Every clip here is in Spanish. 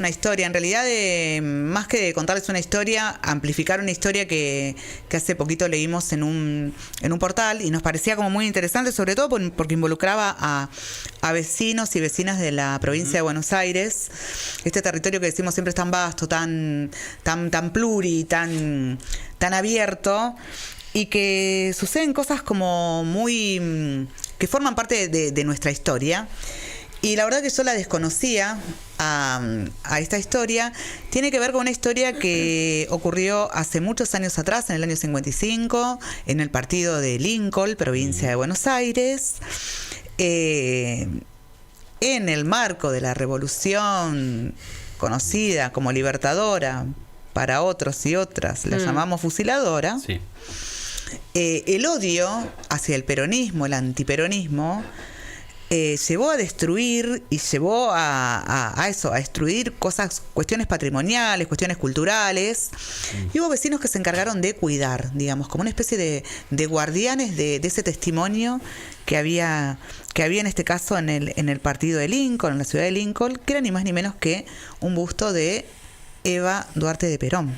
Una historia, en realidad, más que de contarles una historia, amplificar una historia que hace poquito leímos en un portal y nos parecía como muy interesante, sobre todo porque involucraba a vecinos y vecinas de la provincia de Buenos Aires, este territorio que decimos siempre es tan vasto, tan pluri, tan abierto, y que suceden cosas como muy que forman parte de nuestra historia. Y la verdad que yo la desconocía a esta historia. Tiene que ver con una historia que ocurrió hace muchos años atrás, en el año 55, en el partido de Lincoln, provincia de Buenos Aires, en el marco de la revolución conocida como libertadora, para otros y otras la llamamos fusiladora. Sí. El odio hacia el peronismo, el antiperonismo, llevó a destruir y llevó a destruir cuestiones patrimoniales, cuestiones culturales. Y hubo vecinos que se encargaron de cuidar, digamos, como una especie de guardianes de ese testimonio que había en este caso en el partido de Lincoln, en la ciudad de Lincoln, que era ni más ni menos que un busto de Eva Duarte de Perón.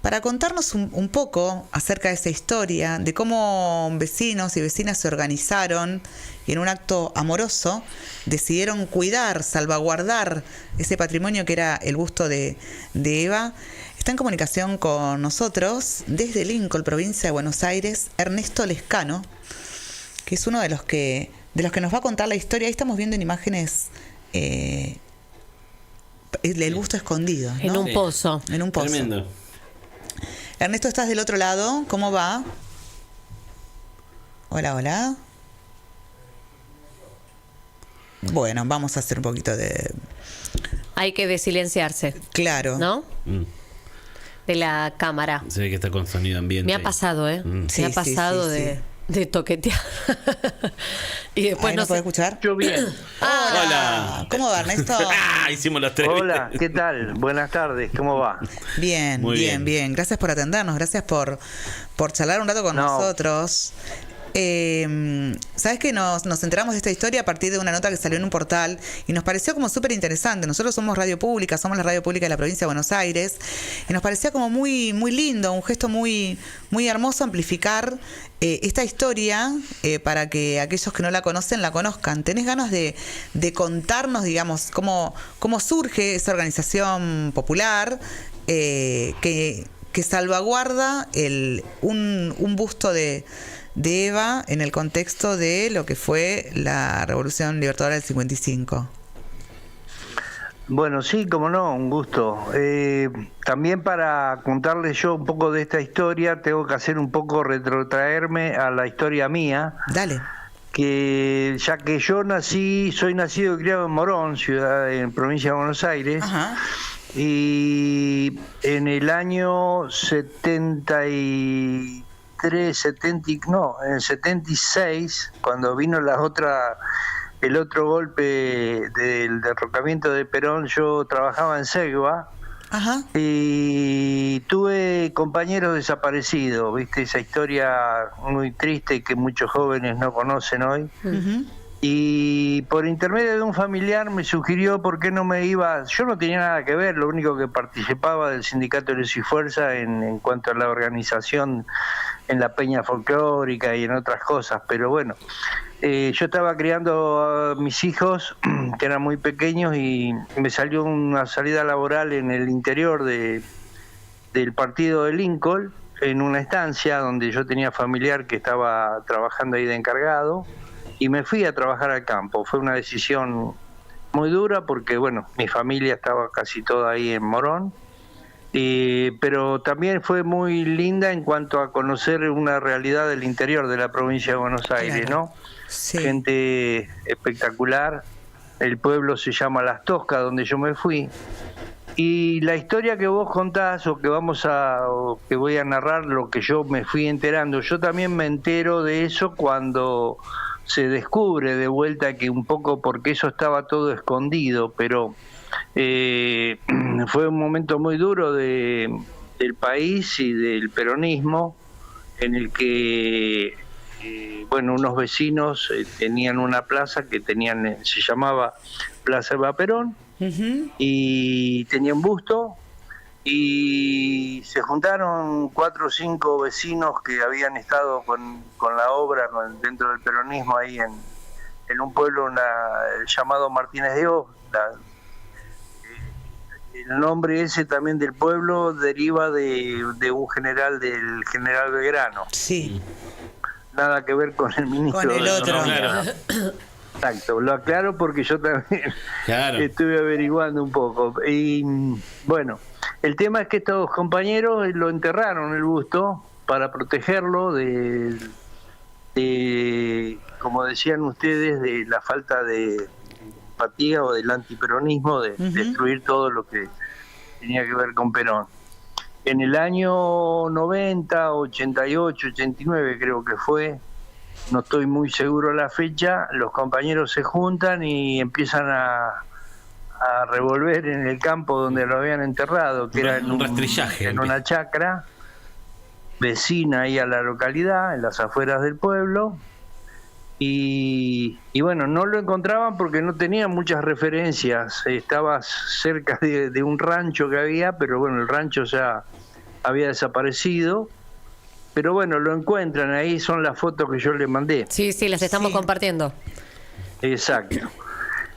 Para contarnos un poco acerca de esa historia, de cómo vecinos y vecinas se organizaron y en un acto amoroso decidieron cuidar, salvaguardar ese patrimonio que era el busto de Eva, está en comunicación con nosotros desde Lincoln, provincia de Buenos Aires, Ernesto Lescano, que es uno de los que nos va a contar la historia. Ahí estamos viendo en imágenes el busto escondido, ¿no? En un pozo. En un pozo. Tremendo. Ernesto, ¿estás del otro lado? ¿Cómo va? Hola, hola. Bueno, vamos a hacer un poquito de... Hay que desilenciarse. Claro. ¿No? De la cámara. Se ve que está con sonido ambiente. Me ha pasado, Sí, me ha pasado sí. de toquetear. Y después ¿No puede escuchar? Yo bien. Hola. ¿Cómo va, Ernesto? Hicimos los tres. Hola, ¿qué tal? Buenas tardes, ¿cómo va? Bien, Muy bien. Gracias por atendernos, gracias por charlar un rato con nosotros. Sabes que nos enteramos de esta historia a partir de una nota que salió en un portal y nos pareció como súper interesante. Nosotros somos radio pública, somos la radio pública de la provincia de Buenos Aires, y nos parecía como muy, muy lindo, un gesto muy, muy hermoso amplificar esta historia para que aquellos que no la conocen la conozcan. ¿Tenés ganas de contarnos, digamos, cómo surge esa organización popular que salvaguarda un busto de Eva en el contexto de lo que fue la Revolución Libertadora del 55? Bueno, sí, como no, un gusto. También para contarles yo un poco de esta historia, tengo que hacer un poco retrotraerme a la historia mía. Dale. Que ya que yo soy nacido y criado en Morón, ciudad en provincia de Buenos Aires. Ajá. Y en el año en el 76, cuando vino el otro golpe del derrocamiento de Perón, yo trabajaba en Segua. Ajá. Y tuve compañeros desaparecidos, ¿viste? Esa historia muy triste que muchos jóvenes no conocen hoy. Uh-huh. Y por intermedio de un familiar me sugirió por qué no me iba. Yo no tenía nada que ver, lo único que participaba del sindicato Luz y Fuerza en cuanto a la organización en la peña folclórica y en otras cosas, pero bueno, yo estaba criando a mis hijos que eran muy pequeños y me salió una salida laboral en el interior del partido de Lincoln, en una estancia donde yo tenía familiar que estaba trabajando ahí de encargado, y me fui a trabajar al campo. Fue una decisión muy dura porque, bueno, mi familia estaba casi toda ahí en Morón, pero también fue muy linda en cuanto a conocer una realidad del interior de la provincia de Buenos Aires, claro. ¿No? Sí. Gente espectacular. El pueblo se llama Las Toscas, donde yo me fui. Y la historia que vos contás o que voy a narrar, lo que yo me fui enterando, yo también me entero de eso cuando se descubre de vuelta que un poco porque eso estaba todo escondido, pero fue un momento muy duro del país y del peronismo, en el que unos vecinos tenían una plaza que se llamaba Plaza Eva Perón, y tenía un busto, y se juntaron 4 o 5 vecinos que habían estado con la obra dentro del peronismo ahí en un pueblo llamado Martínez de Oz. El nombre ese también del pueblo deriva de un general, del general Belgrano. Sí. Nada que ver con el ministro. Con el otro. No, claro. Exacto, lo aclaro porque yo también Claro. estuve averiguando un poco. Y bueno, el tema es que estos compañeros lo enterraron el busto para protegerlo de como decían ustedes, de la falta de empatía o del antiperonismo, de destruir todo lo que tenía que ver con Perón. En el año 90, 88, 89 creo que fue, no estoy muy seguro la fecha, los compañeros se juntan y empiezan a revolver en el campo donde lo habían enterrado, que era en un rastrillaje. en una chacra vecina ahí a la localidad, en las afueras del pueblo. Y bueno, no lo encontraban porque no tenía muchas referencias, estaba cerca de un rancho que había, pero bueno, el rancho ya había desaparecido, pero bueno, lo encuentran, ahí son las fotos que yo le mandé. Sí, las estamos compartiendo. Exacto.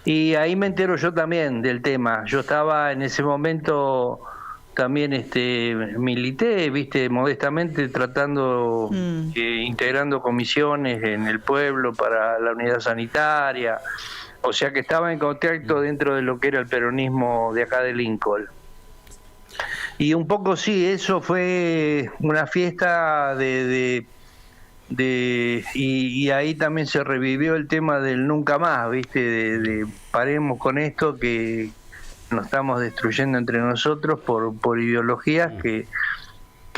Y ahí me entero yo también del tema, yo estaba en ese momento también milité, viste, modestamente tratando, integrando comisiones en el pueblo para la unidad sanitaria, o sea que estaba en contacto dentro de lo que era el peronismo de acá de Lincoln. Y un poco sí, eso fue una fiesta y ahí también se revivió el tema del nunca más, viste, de paremos con esto que nos estamos destruyendo entre nosotros por ideologías que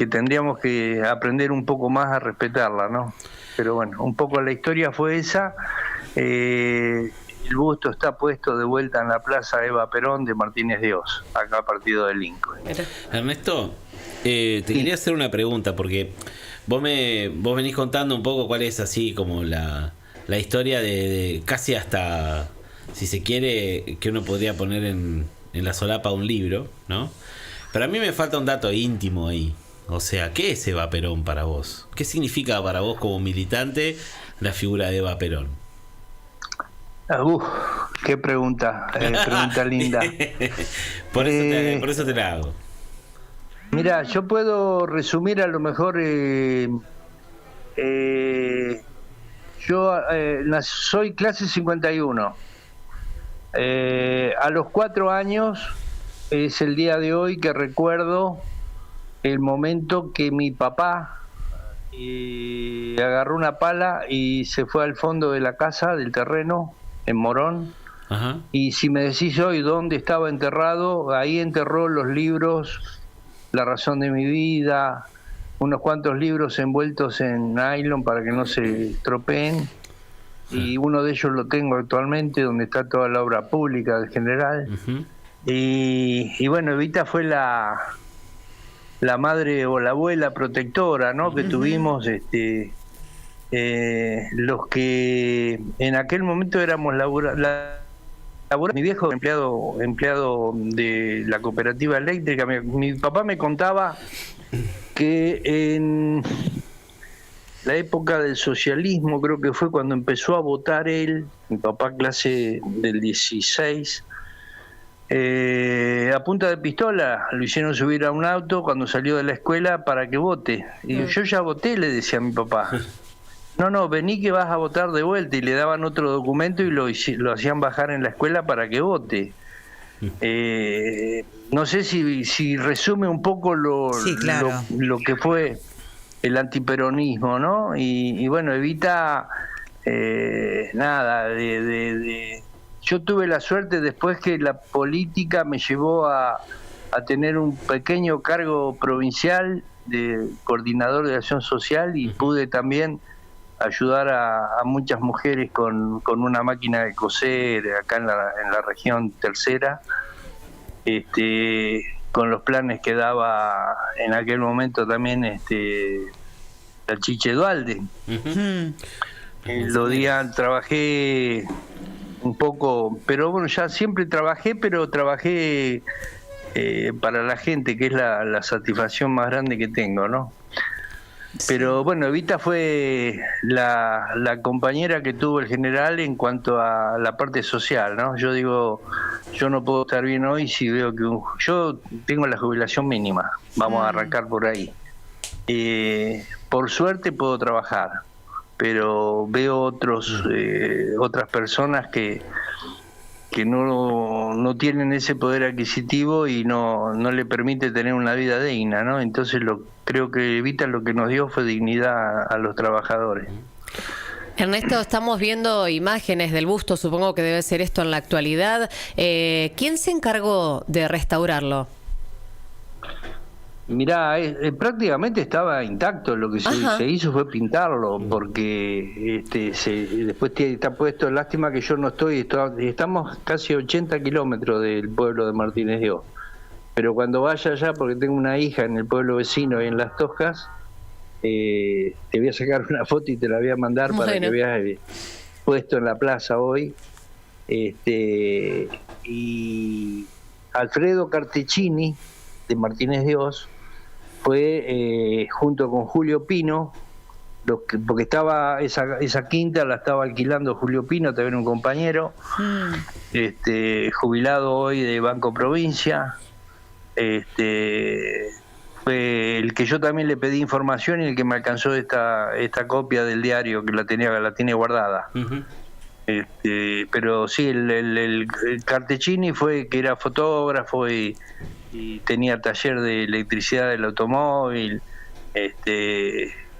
tendríamos que aprender un poco más a respetarla, ¿no? Pero bueno, un poco la historia fue esa. El busto está puesto de vuelta en la Plaza Eva Perón de Martínez de Oz, acá partido de Lincoln. Ernesto, te quería hacer una pregunta, porque vos venís contando un poco cuál es así como la historia de casi hasta, si se quiere, que uno podría poner en la solapa un libro, ¿no? Pero a mí me falta un dato íntimo ahí. O sea, ¿qué es Eva Perón para vos? ¿Qué significa para vos como militante la figura de Eva Perón? Qué pregunta, pregunta linda. Por eso te la hago. Mira, yo puedo resumir a lo mejor, yo soy clase 51. A los 4 años es el día de hoy que recuerdo el momento que mi papá agarró una pala y se fue al fondo de la casa, del terreno, en Morón. Ajá. Y si me decís hoy dónde estaba enterrado, ahí enterró los libros La razón de mi vida, unos cuantos libros envueltos en nylon para que no se estropeen. Y uno de ellos lo tengo actualmente, donde está toda la obra pública del general. Y bueno, Evita fue la madre o la abuela protectora, ¿no? Que tuvimos, los que en aquel momento éramos mi viejo empleado de la cooperativa eléctrica. Mi papá me contaba que en la época del socialismo, creo que fue cuando empezó a votar él, mi papá clase del 16, a punta de pistola lo hicieron subir a un auto cuando salió de la escuela para que vote. Y yo ya voté, le decía a mi papá. No, vení que vas a votar de vuelta, y le daban otro documento y lo hacían bajar en la escuela para que vote. No sé si resume un poco Sí, claro. lo que fue el antiperonismo, ¿no? Y bueno, Evita, yo tuve la suerte después que la política me llevó a tener un pequeño cargo provincial de coordinador de acción social, y pude también ayudar a muchas mujeres con una máquina de coser acá en la región tercera, con los planes que daba en aquel momento también el Chiche Dualde. Trabajé un poco, pero bueno, ya siempre trabajé, pero trabajé para la gente, que es la satisfacción más grande que tengo, ¿no? Pero bueno, Evita fue la compañera que tuvo el general en cuanto a la parte social, ¿no? Yo digo, yo no puedo estar bien hoy si veo que yo tengo la jubilación mínima, vamos a arrancar por ahí. Por suerte puedo trabajar, pero veo otras personas que no tienen ese poder adquisitivo y no le permite tener una vida digna, ¿no? Entonces creo que Evita lo que nos dio fue dignidad a los trabajadores. Ernesto, estamos viendo imágenes del busto, supongo que debe ser esto en la actualidad. ¿Quién se encargó de restaurarlo? Mirá, prácticamente estaba intacto. Lo que se hizo fue pintarlo, porque después está puesto. Lástima que yo no estamos casi 80 kilómetros del pueblo de Martínez de Oz. Pero cuando vaya allá, porque tengo una hija en el pueblo vecino y en Las Toscas, te voy a sacar una foto y te la voy a mandar para que veas puesto en la plaza hoy. Y Alfredo Cartecini, de Martínez de Oz, fue junto con Julio Pino, porque estaba esa quinta la estaba alquilando Julio Pino, también un compañero, jubilado hoy de Banco Provincia. Fue el que yo también le pedí información y el que me alcanzó esta copia del diario, que la tiene guardada. Pero sí, el Cartecini fue que era fotógrafo y tenía taller de electricidad del automóvil.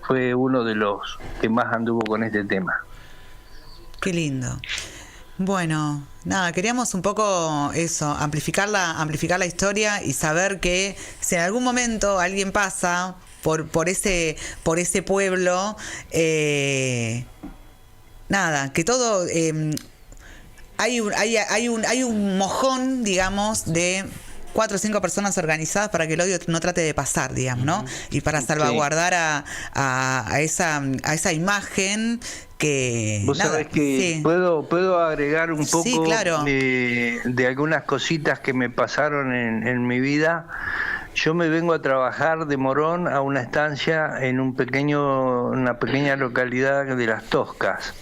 Fue uno de los que más anduvo con este tema. Qué lindo. Bueno, nada, queríamos un poco eso, amplificar la historia y saber que si en algún momento alguien pasa por ese pueblo, nada, que todo hay un mojón, digamos, de 4 o 5 personas organizadas para que el odio no trate de pasar, digamos, ¿no? Y para salvaguardar a esa imagen que... Vos sabés que puedo agregar un poco de algunas cositas que me pasaron en mi vida. Yo me vengo a trabajar de Morón a una estancia en una pequeña localidad de Las Toscas.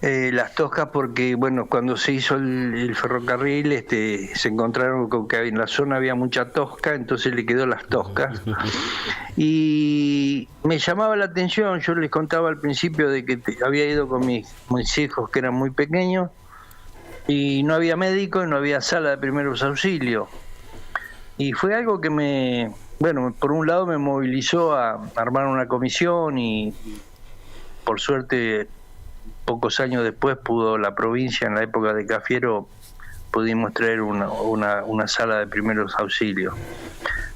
Las Toscas porque, bueno, cuando se hizo el ferrocarril, se encontraron con que en la zona había mucha tosca, entonces le quedó Las Toscas. Y me llamaba la atención, yo les contaba al principio de que había ido con mis hijos que eran muy pequeños, y no había médico y no había sala de primeros auxilios. Y fue algo que por un lado me movilizó a armar una comisión y por suerte pocos años después pudo la provincia, en la época de Cafiero, pudimos traer una sala de primeros auxilios.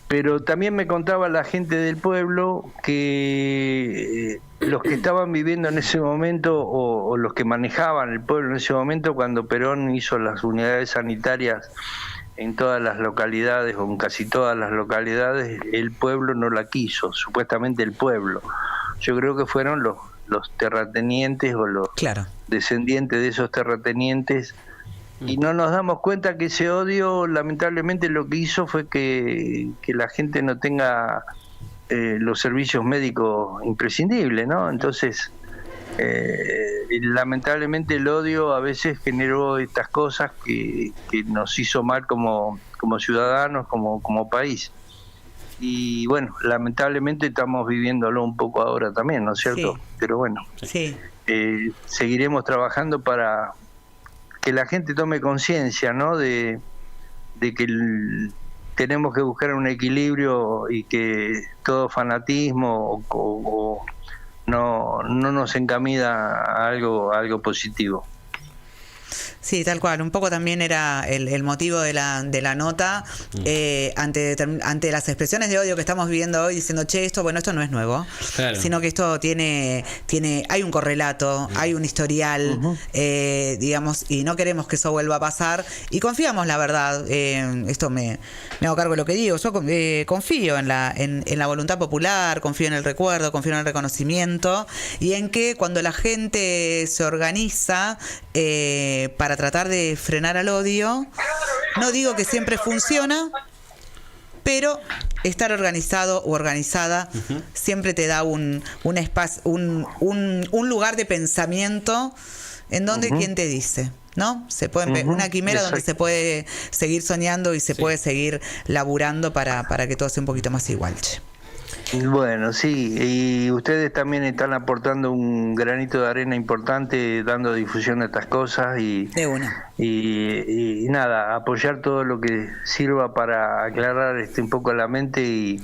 Pero también me contaba la gente del pueblo que los que estaban viviendo en ese momento o los que manejaban el pueblo en ese momento, cuando Perón hizo las unidades sanitarias en todas las localidades o en casi todas las localidades, el pueblo no la quiso, supuestamente el pueblo. Yo creo que fueron los terratenientes o los descendientes de esos terratenientes, y no nos damos cuenta que ese odio lamentablemente lo que hizo fue que la gente no tenga los servicios médicos imprescindibles, ¿no? Entonces lamentablemente el odio a veces generó estas cosas que nos hizo mal como ciudadanos, como país. Y bueno, lamentablemente estamos viviéndolo un poco ahora también, ¿no es cierto? Sí. Pero bueno, seguiremos trabajando para que la gente tome conciencia, ¿no? De que tenemos que buscar un equilibrio y que todo fanatismo o no nos encamina a algo positivo. Sí, tal cual. Un poco también era el motivo de la nota ante las expresiones de odio que estamos viviendo hoy, diciendo, esto no es nuevo, sino que esto hay un correlato, hay un historial, digamos, y no queremos que eso vuelva a pasar, y confiamos, la verdad, esto me hago cargo de lo que digo, yo confío en la voluntad popular, confío en el recuerdo, confío en el reconocimiento, y en que cuando la gente se organiza para para tratar de frenar al odio. No digo que siempre funciona, pero estar organizado o organizada siempre te da un espacio, un lugar de pensamiento en donde quien te dice, ¿no? Se puede una quimera donde se puede seguir soñando y se puede seguir laburando para que todo sea un poquito más igual. Bueno, sí, y ustedes también están aportando un granito de arena importante, dando difusión a estas cosas y nada, apoyar todo lo que sirva para aclarar un poco la mente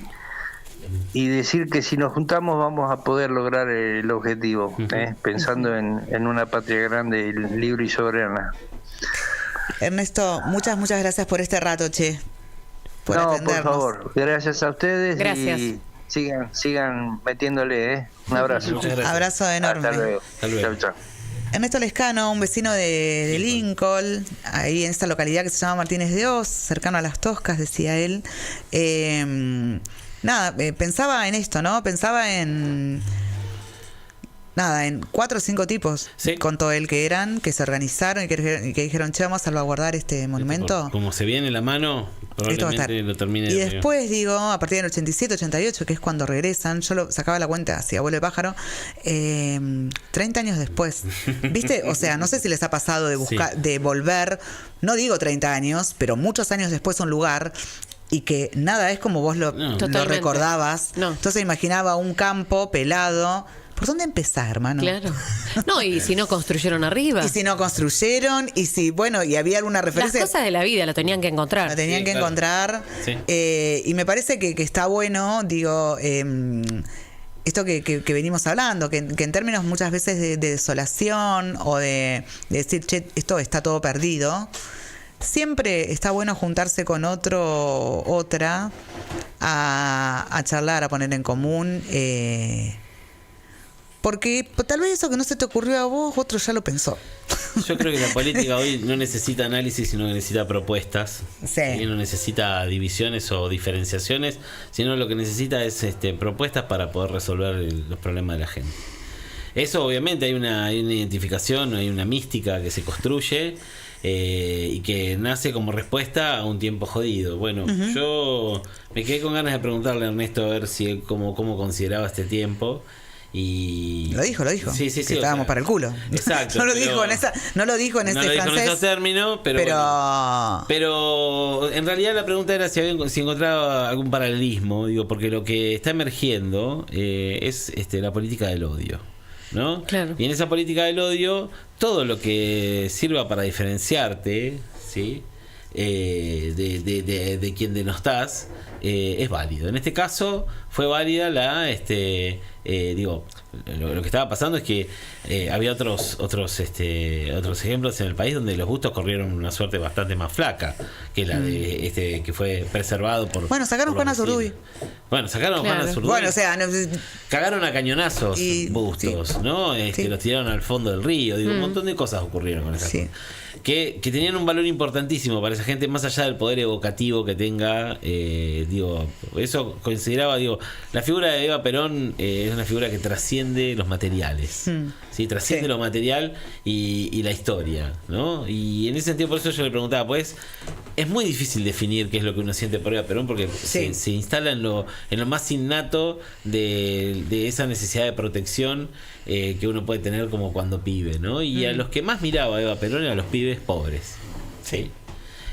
y decir que si nos juntamos vamos a poder lograr el objetivo, pensando en una patria grande, libre y soberana. Ernesto, muchas gracias por este rato, por atendernos. Por favor, gracias a ustedes. Gracias. Y sigan metiéndole, Un abrazo. Muchas gracias. Abrazo enorme. Hasta luego. Chau, chau. Ernesto Lescano, un vecino de Lincoln, ahí en esta localidad que se llama Martínez de Hoz, cercano a Las Toscas, decía él. Pensaba en esto, ¿no? Pensaba en 4 o 5 tipos, contó él, que se organizaron y que dijeron, vamos a salvaguardar este monumento. Como se viene la mano, probablemente lo termine. Y después, a partir del 87, 88, que es cuando regresan, yo lo sacaba la cuenta hacia Abuelo de Pájaro, 30 años después, ¿viste? O sea, no sé si les ha pasado de buscar, de volver, no digo 30 años, pero muchos años después a un lugar y que nada es como vos lo recordabas. No. Entonces imaginaba un campo pelado. ¿Por dónde empezar, hermano? Claro. No, y si no construyeron arriba. Y si no construyeron, y había alguna referencia. Las cosas de la vida lo tenían que encontrar. Lo tenían que encontrar. Sí. Y me parece que está bueno, esto que venimos hablando, que en términos muchas veces de desolación o de decir, esto está todo perdido, siempre está bueno juntarse con otra, a charlar, a poner en común. Porque tal vez eso que no se te ocurrió a vos, otro ya lo pensó. Yo creo que la política hoy no necesita análisis, sino que necesita propuestas. Sí. No necesita divisiones o diferenciaciones, sino lo que necesita es propuestas para poder resolver los problemas de la gente. Eso obviamente hay una identificación, hay una mística que se construye y que nace como respuesta a un tiempo jodido. Bueno, yo me quedé con ganas de preguntarle a Ernesto a ver si él cómo consideraba este tiempo. Y Lo dijo. Sí, que estábamos para el culo. Exacto. no lo dijo en ese francés. En esos términos, pero en realidad la pregunta era si encontraba algún paralelismo, porque lo que está emergiendo es la política del odio, ¿no? Claro. Y en esa política del odio, todo lo que sirva para diferenciarte, ¿sí? De quien denostas, es válido. En este caso fue válida lo que estaba pasando es que había otros ejemplos en el país donde los bustos corrieron una suerte bastante más flaca que la de que fue preservado por. Bueno, sacaron Juana Zurduy. Juana Zurduy. Bueno, o sea, cagaron a cañonazos bustos, ¿no? Los tiraron al fondo del río. Un montón de cosas ocurrieron con esas cosas. Que tenían un valor importantísimo para esa gente, más allá del poder evocativo que tenga. Eso consideraba, la figura de Eva Perón es una figura que trasciende los materiales, ¿sí? Trasciende lo material y la historia, ¿no? Y en ese sentido, por eso yo le preguntaba, pues es muy difícil definir qué es lo que uno siente por Eva Perón, porque se instala en lo más innato de esa necesidad de protección que uno puede tener como cuando pibe, ¿no? Y a los que más miraba Eva Perón eran los pibes pobres, ¿sí?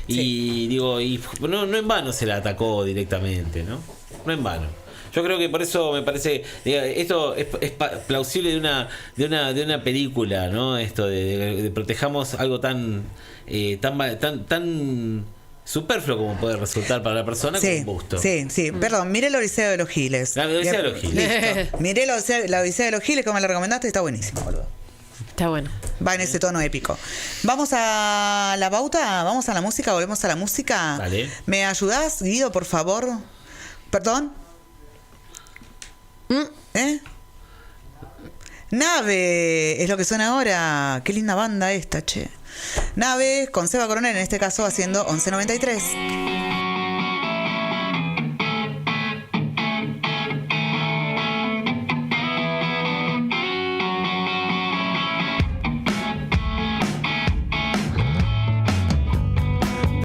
Y no en vano se la atacó directamente, ¿no? No en vano. Yo creo que por eso me parece, esto es plausible de una película, ¿no? Esto de protejamos algo tan superfluo como puede resultar para la persona con un busto. Sí. Perdón, miré la Odisea de los Giles. La Odisea de los Giles. Listo. Miré la Odisea de los Giles, como me la recomendaste, está buenísimo, boludo. Está bueno. Va en ese tono épico. Vamos a la pauta, vamos a la música, volvemos a la música. Dale. ¿Me ayudás, Guido, por favor? ¿Perdón? Nave es lo que suena ahora. Qué linda banda esta, che. Nave con Seba Coronel, en este caso haciendo 1193.